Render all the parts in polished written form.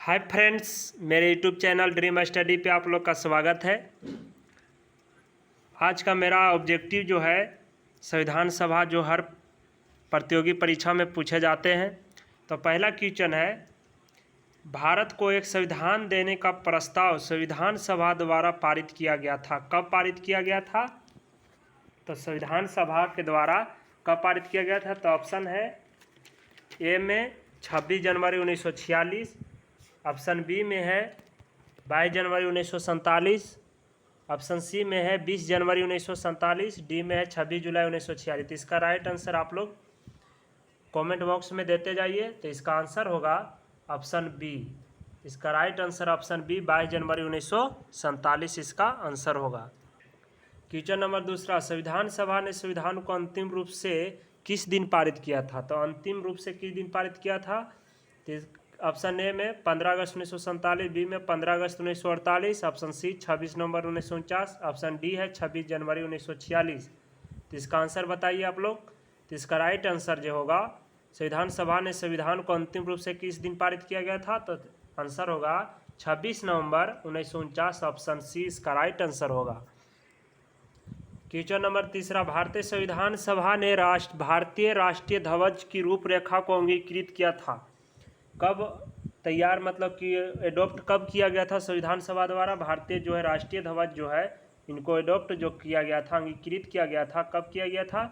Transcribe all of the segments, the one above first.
Hi friends, मेरे YouTube channel dream study पे आप लोग का स्वागत है। आज का मेरा ऑब्जेक्टिव जो है संविधान सभा जो हर प्रतियोगी परीक्षा में पूछे जाते हैं। तो पहला क्वेश्चन है, भारत को एक संविधान देने का प्रस्ताव संविधान सभा द्वारा पारित किया गया था। कब पारित किया गया था? तो संविधान सभा के द्वारा कब पारित किया गया था? तो ऑप्शन है ए में 26 जनवरी 1946, ऑप्शन बी में है 22 जनवरी 1947, ऑप्शन सी में है 20 जनवरी 1947, डी में है 26 जुलाई 1946। तो इसका राइट आंसर आप लोग कमेंट बॉक्स में देते जाइए। तो इसका आंसर होगा ऑप्शन बी। इसका राइट आंसर ऑप्शन बी 22 जनवरी 1947 इसका आंसर होगा। क्वेश्चन नंबर दूसरा, संविधान सभा ने संविधान को अंतिम रूप से किस दिन पारित किया था? तो अंतिम रूप से किस दिन पारित किया था? तो ऑप्शन ए में 15 अगस्त 1947, बी में 15 अगस्त 1948, ऑप्शन सी 26 नवंबर 1949, ऑप्शन डी है 26 जनवरी 1946। तो इसका आंसर बताइए आप लोग। तो इसका राइट आंसर जो होगा, संविधान सभा ने संविधान को अंतिम रूप से किस दिन पारित किया गया था? तो आंसर होगा 26 नवंबर 1949, ऑप्शन सी इसका राइट आंसर होगा। क्वेश्चन नंबर तीसरा, भारतीय संविधान सभा ने भारतीय राष्ट्रीय ध्वज की रूपरेखा को अंगीकृत किया था। कब तैयार मतलब कि एडॉप्ट कब किया गया था संविधान सभा द्वारा? भारतीय जो है राष्ट्रीय ध्वज जो है इनको एडॉप्ट जो किया गया था, अंगीकृत किया गया था, कब किया गया था?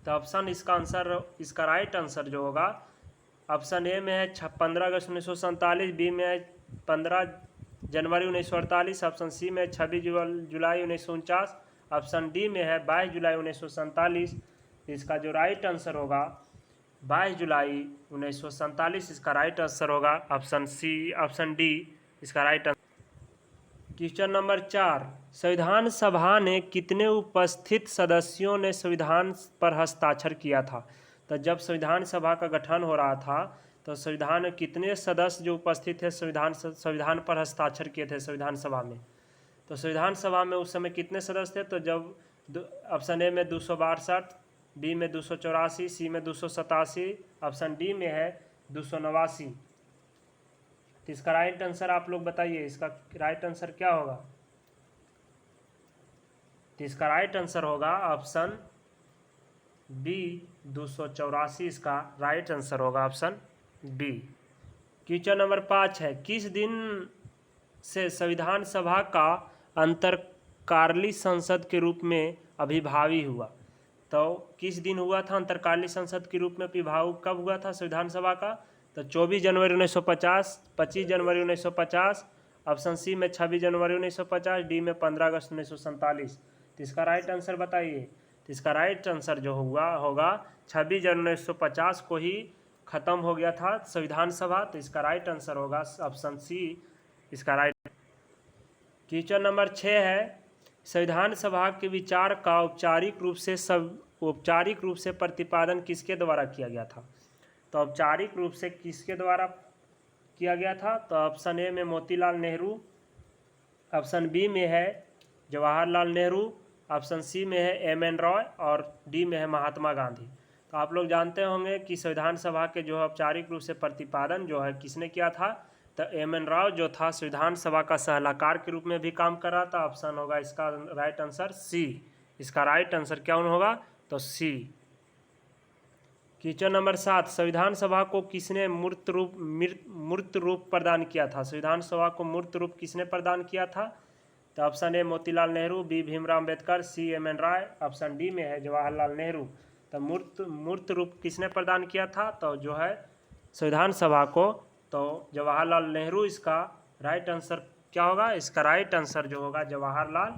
तो ऑप्शन इसका आंसर, इसका राइट आंसर जो होगा ऑप्शन ए में है 15 अगस्त 1947, बी में है 15 जनवरी 1948, ऑप्शन सी में 26 जुलाई 1949, ऑप्शन डी में है 22 जुलाई 1947। इसका जो राइट आंसर होगा 22 जुलाई 1947 इसका राइट आंसर होगा। ऑप्शन सी, ऑप्शन डी इसका राइट आंसर। क्वेश्चन नंबर 4, संविधान सभा ने कितने उपस्थित सदस्यों ने संविधान पर हस्ताक्षर किया था? तो जब संविधान सभा का गठन हो रहा था तो संविधान में कितने सदस्य जो उपस्थित थे संविधान पर हस्ताक्षर किए थे संविधान सभा में? तो संविधान सभा में उस समय कितने सदस्य थे? तो जब ऑप्शन ए में 262, बी में 284, सी में 287, ऑप्शन डी में है 289। तो इसका राइट आंसर आप लोग बताइए, इसका राइट आंसर क्या होगा? तो इसका राइट आंसर होगा ऑप्शन बी 284 इसका राइट आंसर होगा, ऑप्शन बी। क्वेश्चन नंबर 5 है, किस दिन से संविधान सभा का अंतरकालीन संसद के रूप में अभिभावी हुआ? तो किस दिन हुआ था अंतरकालीन संसद के रूप में अभिभाव? कब हुआ था संविधान सभा का? तो 24 जनवरी 1950, 25 जनवरी 1950, ऑप्शन सी में 26 जनवरी 1950, डी में 15 अगस्त 1947। तो इसका राइट आंसर बताइए। तो इसका राइट आंसर जो होगा 26 जनवरी 1950 को ही ख़त्म हो गया था संविधान सभा। तो इसका राइट आंसर होगा ऑप्शन सी इसका राइट। क्वेश्चन नंबर 6 है, संविधान सभा के विचार का औपचारिक रूप से प्रतिपादन किसके द्वारा किया गया था? तो औपचारिक रूप से किसके द्वारा किया गया था? तो ऑप्शन ए में मोतीलाल नेहरू, ऑप्शन बी में है जवाहरलाल नेहरू, ऑप्शन सी में है एम.एन. रॉय और डी में है महात्मा गांधी। तो आप लोग जानते होंगे कि संविधान सभा के जो औपचारिक रूप से प्रतिपादन जो है किसने किया था? तो एम.एन. राव जो था संविधान सभा का सलाहकार के रूप में भी काम कर रहा था। ऑप्शन होगा इसका राइट आंसर सी। इसका राइट आंसर क्या होगा? तो सी। क्वेश्चन नंबर 7, संविधान सभा को किसने मूर्त रूप प्रदान किया था? संविधान सभा को मूर्त रूप किसने प्रदान किया था? तो option A Motilal Nehru, B Bhimrao Ambedkar, C M N. Roy, option D में है जवाहरलाल नेहरू। तो मूर्त रूप किसने प्रदान किया था? तो जो है संविधान सभा को तो जवाहरलाल नेहरू इसका राइट आंसर क्या होगा? इसका राइट आंसर जो होगा जवाहरलाल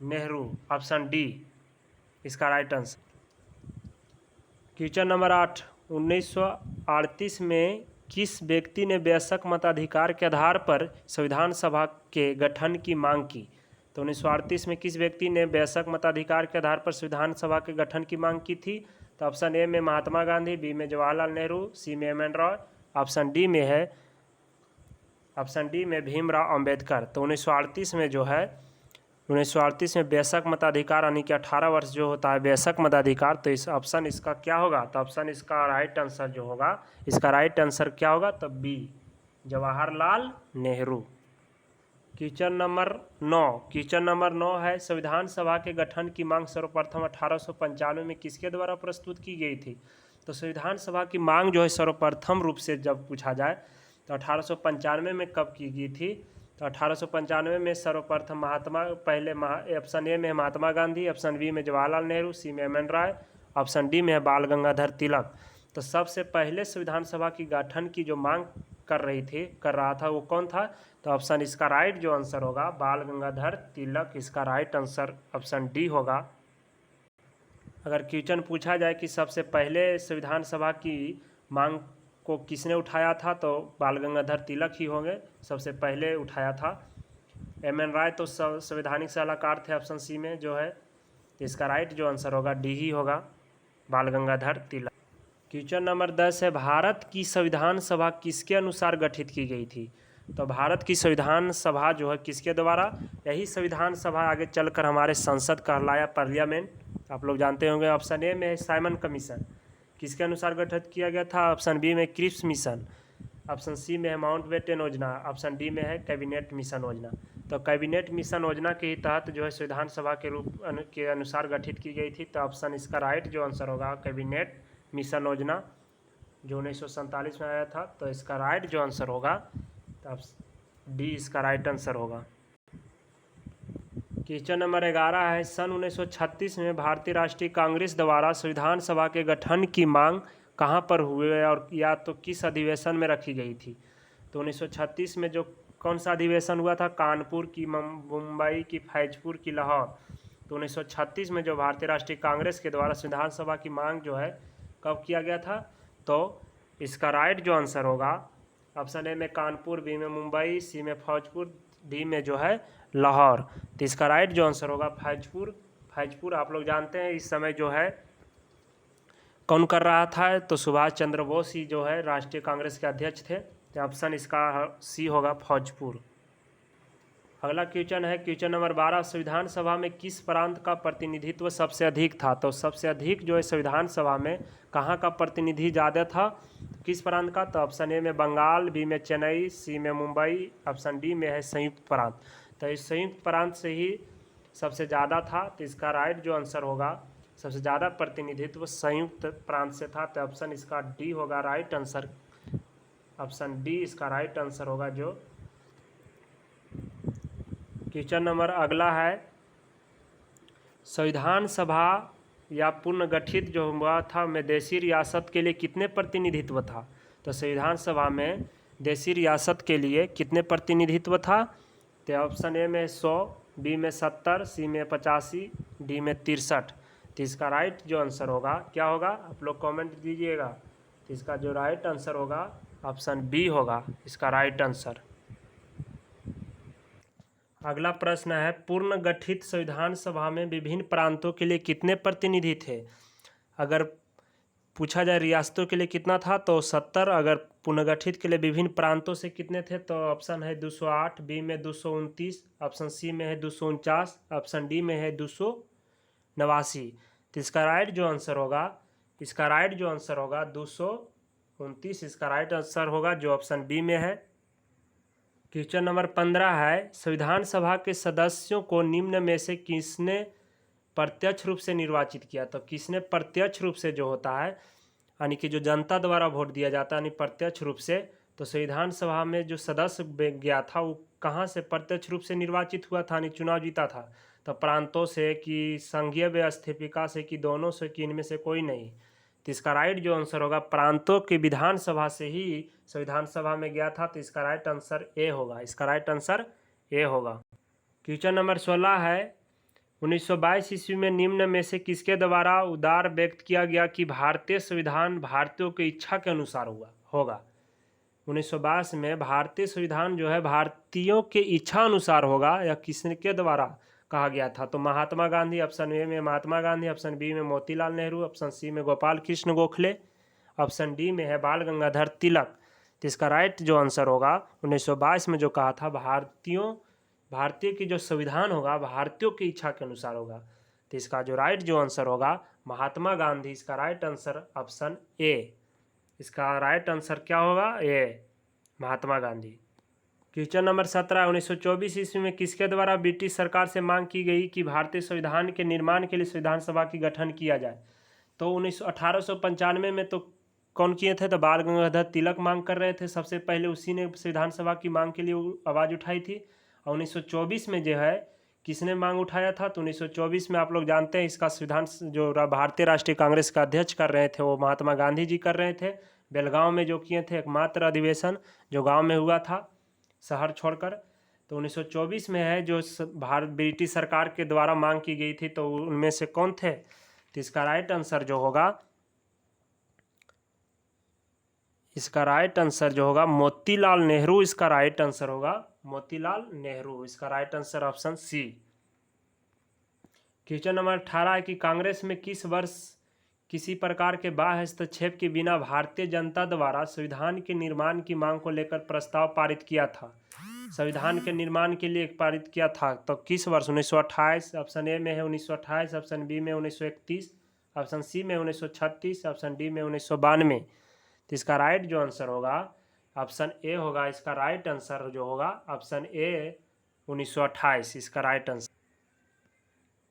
नेहरू, ऑप्शन डी इसका राइट आंसर। क्वेश्चन नंबर 8, 1938 में किस व्यक्ति ने वयस्क मताधिकार के आधार पर संविधान सभा के गठन की मांग की? तो 1938 में किस व्यक्ति ने वयस्क मताधिकार के आधार पर संविधान सभा के गठन की मांग की थी? तो ऑप्शन ए में महात्मा गांधी, बी में जवाहरलाल नेहरू, सी में एम.एन. रॉय, ऑप्शन डी में भीमराव अम्बेडकर। तो 1938 में जो है 1938 में वयस्क मताधिकार यानी कि 18 वर्ष जो होता है वयस्क मताधिकार। तो इस ऑप्शन इसका क्या होगा? तो ऑप्शन इसका राइट आंसर जो होगा, इसका राइट आंसर क्या होगा? तो B. Jawaharlal Nehru. Question number 9 है संविधान सभा के गठन की मांग सर्वप्रथम 1895 में किसके द्वारा प्रस्तुत की गई थी। तो संविधान सभा की मांग जो है सर्वप्रथम रूप से जब पूछा जाए तो 1895 में कब की गई थी। तो 1895 में सर्वप्रथम ऑप्शन ए में महात्मा गांधी, ऑप्शन बी में जवाहरलाल नेहरू, सी में एम.एन. राय, ऑप्शन डी में है बाल गंगाधर तिलक। तो सबसे पहले संविधान सभा की गठन की जो मांग कर रहा था वो कौन था। तो ऑप्शन इसका राइट जो आंसर होगा बाल गंगाधर तिलक, इसका राइट आंसर ऑप्शन डी होगा। अगर क्वेश्चन पूछा जाए कि सबसे पहले संविधान सभा की मांग को किसने उठाया था तो बाल गंगाधर तिलक ही होंगे, सबसे पहले उठाया था। एम.एन. राय तो संवैधानिक सलाहकार थे ऑप्शन सी में जो है, तो इसका राइट जो आंसर होगा डी ही होगा, बाल गंगाधर तिलक। क्वेश्चन नंबर 10 है भारत की संविधान सभा किसके अनुसार गठित की गई थी। तो भारत की संविधान सभा जो है किसके द्वारा, यही संविधान सभा आगे चलकर हमारे संसद कहलाया पार्लियामेंट, आप लोग जानते होंगे। ऑप्शन ए में है साइमन कमीशन, किसके अनुसार गठित किया गया था। ऑप्शन बी में क्रिप्स मिशन, ऑप्शन सी में है माउंटबेटन योजना, ऑप्शन डी में है कैबिनेट मिशन योजना। तो कैबिनेट मिशन योजना के ही तहत जो है संविधान सभा के अनुसार गठित की गई थी। तो ऑप्शन इसका राइट जो आंसर होगा कैबिनेट मिशन योजना जो 1947 में आया था। तो इसका राइट जो आंसर होगा तो डी इसका राइट आंसर होगा। क्वेश्चन नंबर 11 है सन 1936 में भारतीय राष्ट्रीय कांग्रेस द्वारा संविधान सभा के गठन की मांग कहाँ पर हुए और या तो किस अधिवेशन में रखी गई थी। तो 1936 में जो कौन सा अधिवेशन हुआ था, कानपुर की, मुंबई की, फैजपुर की, लाहौर। तो 1936 में जो भारतीय राष्ट्रीय कांग्रेस के द्वारा संविधान सभा की मांग जो है कब किया गया था। तो इसका राइट जो आंसर होगा ऑप्शन ए में कानपुर, बी में मुंबई, सी में फौजपुर, डी में जो है लाहौर। तो इसका राइट जो आंसर होगा फैजपुर। आप लोग जानते हैं इस समय जो है कौन कर रहा था, तो सुभाष चंद्र बोस ही जो है राष्ट्रीय कांग्रेस के अध्यक्ष थे। तो ऑप्शन इसका सी होगा फौजपुर। अगला क्वेश्चन है क्वेश्चन नंबर 12 संविधान सभा में किस प्रांत का प्रतिनिधित्व सबसे अधिक था। तो सबसे अधिक जो है संविधान सभा में कहाँ का प्रतिनिधि ज़्यादा था, किस प्रांत का। तो ऑप्शन ए में बंगाल, बी में चेन्नई, सी में मुंबई, ऑप्शन डी में है संयुक्त प्रांत। तो इस संयुक्त प्रांत से ही सबसे ज़्यादा था। तो इसका राइट जो आंसर होगा सबसे ज़्यादा प्रतिनिधित्व संयुक्त प्रांत से था। तो ऑप्शन इसका डी होगा राइट आंसर, ऑप्शन डी इसका राइट आंसर होगा। जो क्वेश्चन नंबर अगला है संविधान सभा या पुनर्गठित जो हुआ था में देशी रियासत के लिए कितने प्रतिनिधित्व था। तो संविधान सभा में देशी रियासत के लिए कितने प्रतिनिधित्व था। तो ऑप्शन ए में 100, बी में 70, सी में 85, डी में 63। तो इसका राइट जो आंसर होगा क्या होगा, आप लोग कमेंट दीजिएगा। तो इसका जो राइट आंसर होगा ऑप्शन बी होगा इसका राइट आंसर। अगला प्रश्न है पूर्ण गठित संविधान सभा में विभिन्न प्रांतों के लिए कितने प्रतिनिधि थे। अगर पूछा जाए रियासतों के लिए कितना था तो 70, अगर पुनर्गठित के लिए विभिन्न प्रांतों से कितने थे तो ऑप्शन है 208, बी में 229, ऑप्शन सी में है 249, ऑप्शन डी में है 289। तो इसका राइट जो आंसर होगा 229, इसका राइट आंसर होगा जो ऑप्शन बी में है। क्वेश्चन नंबर 15 है संविधान सभा के सदस्यों को निम्न में से किसने प्रत्यक्ष रूप से निर्वाचित किया। तो किसने प्रत्यक्ष रूप से जो होता है यानी कि जो जनता द्वारा वोट दिया जाता है यानी प्रत्यक्ष रूप से, तो संविधान सभा में जो सदस्य गया था वो कहाँ से प्रत्यक्ष रूप से निर्वाचित हुआ था यानी चुनाव जीता था। तो प्रांतों से कि संघीय व्यवस्थापिका से कि दोनों से कि इनमें से कोई नहीं। तो इसका राइट जो आंसर होगा प्रांतों के विधानसभा से ही संविधान सभा में गया था। तो इसका राइट आंसर ए होगा, इसका राइट आंसर ए होगा। क्वेश्चन नंबर 16 है 1922 ईस्वी में निम्न में से किसके द्वारा उदार व्यक्त किया गया कि भारतीय संविधान भारतीयों की इच्छा के अनुसार होगा। 1922 में भारतीय संविधान जो है भारतीयों के इच्छा अनुसार होगा या किसके द्वारा कहा गया था। तो महात्मा गांधी, ऑप्शन ए में महात्मा गांधी, ऑप्शन बी में मोतीलाल नेहरू, ऑप्शन सी में गोपाल कृष्ण गोखले, ऑप्शन डी में है बाल गंगाधर तिलक। तो इसका राइट जो आंसर होगा 1922 में जो कहा था भारतीय की जो संविधान होगा भारतीयों की इच्छा के अनुसार होगा। तो इसका जो राइट जो आंसर होगा महात्मा गांधी, इसका राइट आंसर ऑप्शन ए, इसका राइट आंसर क्या होगा ए, महात्मा गांधी। क्वेश्चन नंबर 17, 1924 ईस्वी में किसके द्वारा ब्रिटिश सरकार से मांग की गई कि भारतीय संविधान के निर्माण के लिए संविधान सभा की गठन किया जाए? तो 1895 में तो कौन किए थे? तो बाल गंगाधर तिलक मांग कर रहे थे, सबसे पहले उसी ने संविधान सभा की मांग के लिए आवाज़ उठाई थी। और 1924 में जो है किसने मांग उठाया था? तो 1924 में आप लोग जानते हैं इसका संविधान जो भारतीय राष्ट्रीय कांग्रेस का अध्यक्ष कर रहे थे वो महात्मा गांधी जी कर रहे थे। बेलगांव में जो किए थे एकमात्र अधिवेशन जो गांव में हुआ था शहर छोड़कर। तो 1924 में है जो भारत ब्रिटिश सरकार के द्वारा मांग की गई थी, तो उनमें से कौन थे? तो इसका राइट आंसर जो होगा मोतीलाल नेहरू। इसका राइट आंसर होगा मोतीलाल नेहरू। इसका right answer option C. Question number 18 है कि कांग्रेस में किस वर्ष किसी प्रकार के बाह्य हस्तक्षेप के बिना भारतीय जनता द्वारा संविधान के निर्माण की मांग को लेकर प्रस्ताव पारित किया था? संविधान के निर्माण के लिए पारित किया था तो किस वर्ष? 1928। ऑप्शन ए में है 1928, ऑप्शन बी में 1931, ऑप्शन सी में 1936, ऑप्शन डी में 1992। तो इसका राइट जो आंसर होगा ऑप्शन ए होगा। इसका राइट आंसर जो होगा ऑप्शन ए 1928। इसका राइट आंसर।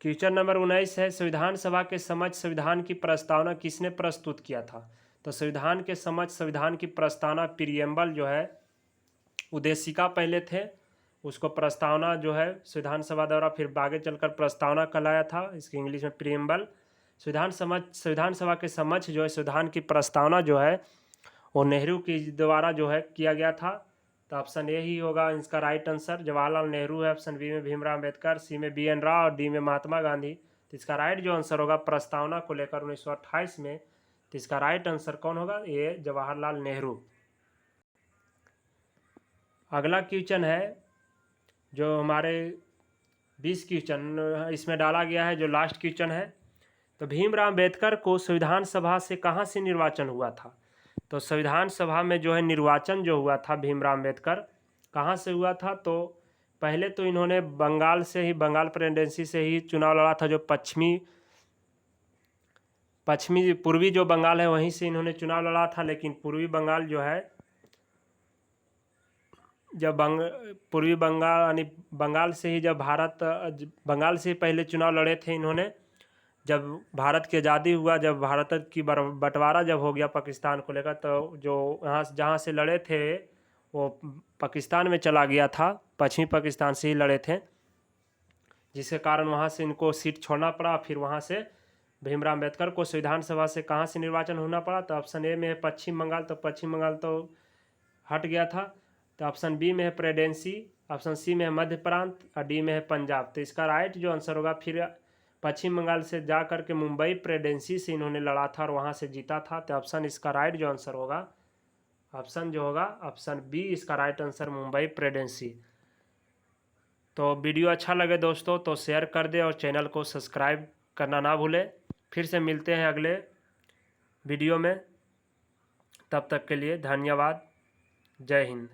क्वेश्चन नंबर 19 है संविधान सभा के समक्ष संविधान की प्रस्तावना किसने प्रस्तुत किया था? तो संविधान के समक्ष संविधान की प्रस्तावना प्रीएम्बल जो है उद्देशिका पहले थे, उसको प्रस्तावना जो है संविधान सभा द्वारा फिर आगे चलकर प्रस्तावना कहलाया था, इसकी इंग्लिश में प्रीएम्बल। संविधान सभा के समक्ष जो है संविधान की प्रस्तावना जो है वो नेहरू के द्वारा जो है किया गया था। तो ऑप्शन ए ही होगा इसका राइट आंसर। जवाहरलाल नेहरू है, ऑप्शन बी में भीमराव अम्बेडकर, सी में BN राव और डी में महात्मा गांधी। तो इसका राइट जो आंसर होगा प्रस्तावना को लेकर 1928 में, तो इसका राइट आंसर कौन होगा? ये जवाहरलाल नेहरू। अगला क्वेश्चन है जो हमारे 20 क्वेश्चन इसमें डाला गया है, जो लास्ट क्वेश्चन है। तो भीमराव अम्बेडकर को संविधान सभा से कहाँ से निर्वाचन हुआ था? तो संविधान सभा में जो है निर्वाचन जो हुआ था भीमराव अम्बेडकर कहाँ से हुआ था? तो पहले तो इन्होंने बंगाल से ही, बंगाल प्रेसिडेंसी से ही चुनाव लड़ा था। जो पूर्वी जो बंगाल है वहीं से इन्होंने चुनाव लड़ा था, लेकिन पूर्वी बंगाल जो है जब पूर्वी बंगाल यानी बंगाल से ही जब बंगाल से ही पहले चुनाव लड़े थे इन्होंने। जब भारत की आज़ादी हुआ, जब भारत की बंटवारा जब हो गया पाकिस्तान को लेकर, तो जो जहाँ से लड़े थे वो पाकिस्तान में चला गया था, पश्चिमी पाकिस्तान से ही लड़े थे, जिसके कारण वहाँ से इनको सीट छोड़ना पड़ा। फिर वहाँ से भीमराव अम्बेडकर को संविधान सभा से कहाँ से निर्वाचन होना पड़ा? तो ऑप्शन ए में है पश्चिम बंगाल, तो पश्चिम बंगाल तो हट गया था। तो ऑप्शन बी में है प्रेसिडेंसी, ऑप्शन सी में है मध्य प्रांत और डी में है पंजाब। तो इसका राइट जो आंसर होगा फिर पश्चिम बंगाल से जा कर के मुंबई प्रेसिडेंसी से इन्होंने लड़ा था और वहाँ से जीता था। तो ऑप्शन इसका राइट जो आंसर होगा ऑप्शन जो होगा ऑप्शन बी, इसका राइट आंसर मुंबई प्रेसिडेंसी। तो वीडियो अच्छा लगे दोस्तों तो शेयर कर दे और चैनल को सब्सक्राइब करना ना भूलें। फिर से मिलते हैं अगले वीडियो में, तब तक के लिए धन्यवाद। जय हिंद।